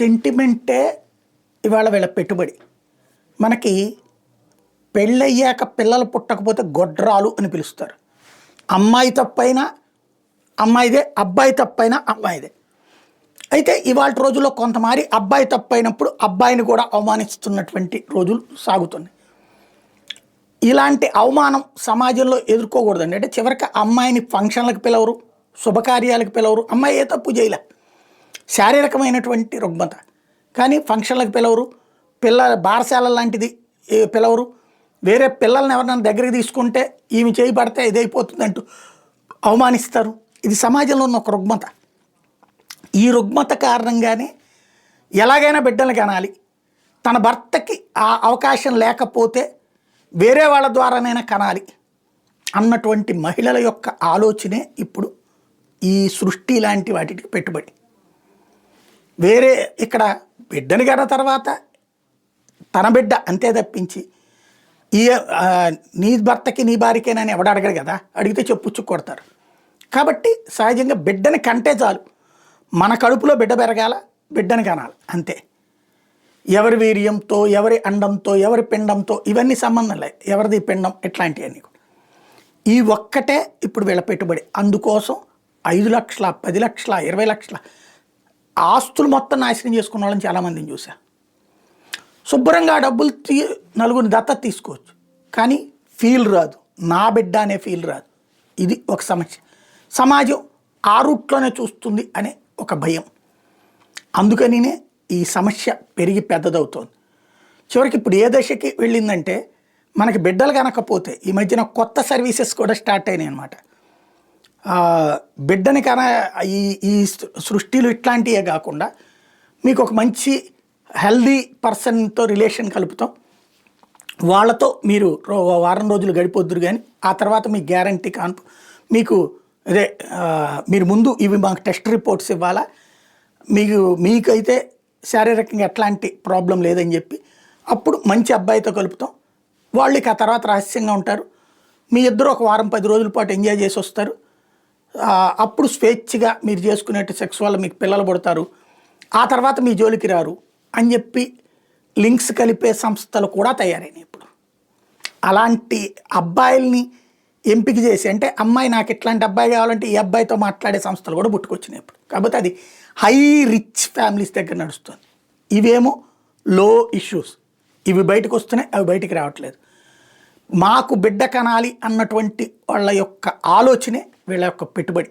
సెంటిమెంటే ఇవాళ వీళ్ళ పెట్టుబడి. మనకి పెళ్ళయ్యాక పిల్లలు పుట్టకపోతే గొడ్రాలు అని పిలుస్తారు. అమ్మాయి తప్పైనా అమ్మాయిదే, అబ్బాయి తప్పైనా అమ్మాయిదే. అయితే ఇవాళ రోజుల్లో కొంతమంది అబ్బాయి తప్పైనప్పుడు అబ్బాయిని కూడా అవమానిస్తున్నటువంటి రోజులు సాగుతున్నాయి. ఇలాంటి అవమానం సమాజంలో ఎదుర్కోకూడదండి. అంటే చివరికి అమ్మాయిని ఫంక్షన్లకు పిలవరు, శుభకార్యాలకు పిలవరు. అమ్మాయి ఏ తప్పు చేయలే, శారీరకమైనటువంటి రుగ్మత, కానీ ఫంక్షన్లకు పిలవరు, బారశాల లాంటిది పిలవరు. వేరే పిల్లల్ని ఎవరినైనా దగ్గరికి తీసుకుంటే ఈమె చేయబడితే ఇదైపోతుంది అంటూ అవమానిస్తారు. ఇది సమాజంలో ఉన్న ఒక రుగ్మత. ఈ రుగ్మత కారణంగానే ఎలాగైనా బిడ్డలు కనాలి, తన భర్తకి ఆ అవకాశం లేకపోతే వేరే వాళ్ళ ద్వారానైనా కనాలి అన్నటువంటి మహిళల యొక్క ఆలోచనే ఇప్పుడు ఈ సృష్టి లాంటి వాటికి పెట్టుబడి. వేరే ఇక్కడ బిడ్డని కన్న తర్వాత తన బిడ్డ అంతే తప్పించి ఈ నీ భర్తకి నీ భార్యకేనని ఎవడు అడగరు కదా, అడిగితే చెప్పుచ్చు కొడతారు. కాబట్టి సహజంగా బిడ్డని కంటే చాలు, మన కడుపులో బిడ్డ పెరగాల, బిడ్డని కనాలి అంతే. ఎవరి వీర్యంతో, ఎవరి అండంతో, ఎవరి పిండంతో ఇవన్నీ సంబంధం లేదు, ఎవరిది పిండం ఇట్లాంటివన్నీ కూడా. ఈ ఒక్కటే ఇప్పుడు వీళ్ళ పెట్టుబడి. అందుకోసం 5 లక్షల, 10 లక్షల, 20 లక్షల ఆస్తులు మొత్తం నాశనం చేసుకున్న వాళ్ళని చాలామందిని చూసా. శుభ్రంగా డబ్బులు నలుగురిని దత్తత తీసుకోవచ్చు, కానీ ఫీల్ రాదు, నా బిడ్డ అనే ఫీల్ రాదు. ఇది ఒక సమస్య. సమాజం ఆ రూట్లోనే చూస్తుంది అనే ఒక భయం. అందుకనినే ఈ సమస్య పెరిగి పెద్దదవుతోంది. చివరికి ఇప్పుడు ఏ దశకి వెళ్ళిందంటే, మనకి బిడ్డలు కనకపోతే ఈ మధ్యన కొత్త సర్వీసెస్ కూడా స్టార్ట్ అయినాయి అన్నమాట. బిడ్డని ఈ సృష్టిలు ఇట్లాంటివే కాకుండా మీకు ఒక మంచి హెల్దీ పర్సన్తో రిలేషన్ కలుపుతాం, వాళ్ళతో మీరు వారం రోజులు గడిపోద్దురు, కానీ ఆ తర్వాత మీకు గ్యారంటీ కాన్పు మీకు అదే మీరు ముందు ఇవి మాకు టెస్ట్ రిపోర్ట్స్ ఇవ్వాలా, మీకైతే శారీరకంగా ఎట్లాంటి ప్రాబ్లం లేదని చెప్పి అప్పుడు మంచి అబ్బాయితో కలుపుతాం. వాళ్ళకి ఆ తర్వాత రహస్యంగా ఉంటారు. మీ ఇద్దరు ఒక వారం 10 రోజుల పాటు ఎంజాయ్ చేసి వస్తారు. అప్పుడు స్వేచ్ఛగా మీరు చేసుకునేట్టు సెక్స్ వల్ల మీకు పిల్లలు పుడతారు, ఆ తర్వాత మీ జోలికి రారు అని చెప్పి లింక్స్ కలిపే సంస్థలు కూడా తయారైనాయి ఇప్పుడు. అలాంటి అబ్బాయిల్ని ఎంపిక చేసి, అంటే అమ్మాయి నాకు ఇట్లాంటి అబ్బాయి కావాలంటే ఈ అబ్బాయితో మాట్లాడే సంస్థలు కూడా పుట్టుకొచ్చినాయి ఇప్పుడు. కాకపోతే అది హై రిచ్ ఫ్యామిలీస్ దగ్గర నడుస్తుంది. ఇవేమో లో ఇష్యూస్, ఇవి బయటకు వస్తున్నాయి, అవి బయటికి రావట్లేదు. మాకు బిడ్డ కనాలి అన్నటువంటి వాళ్ళ యొక్క ఆలోచనే వీళ్ళ యొక్క పెట్టుబడి.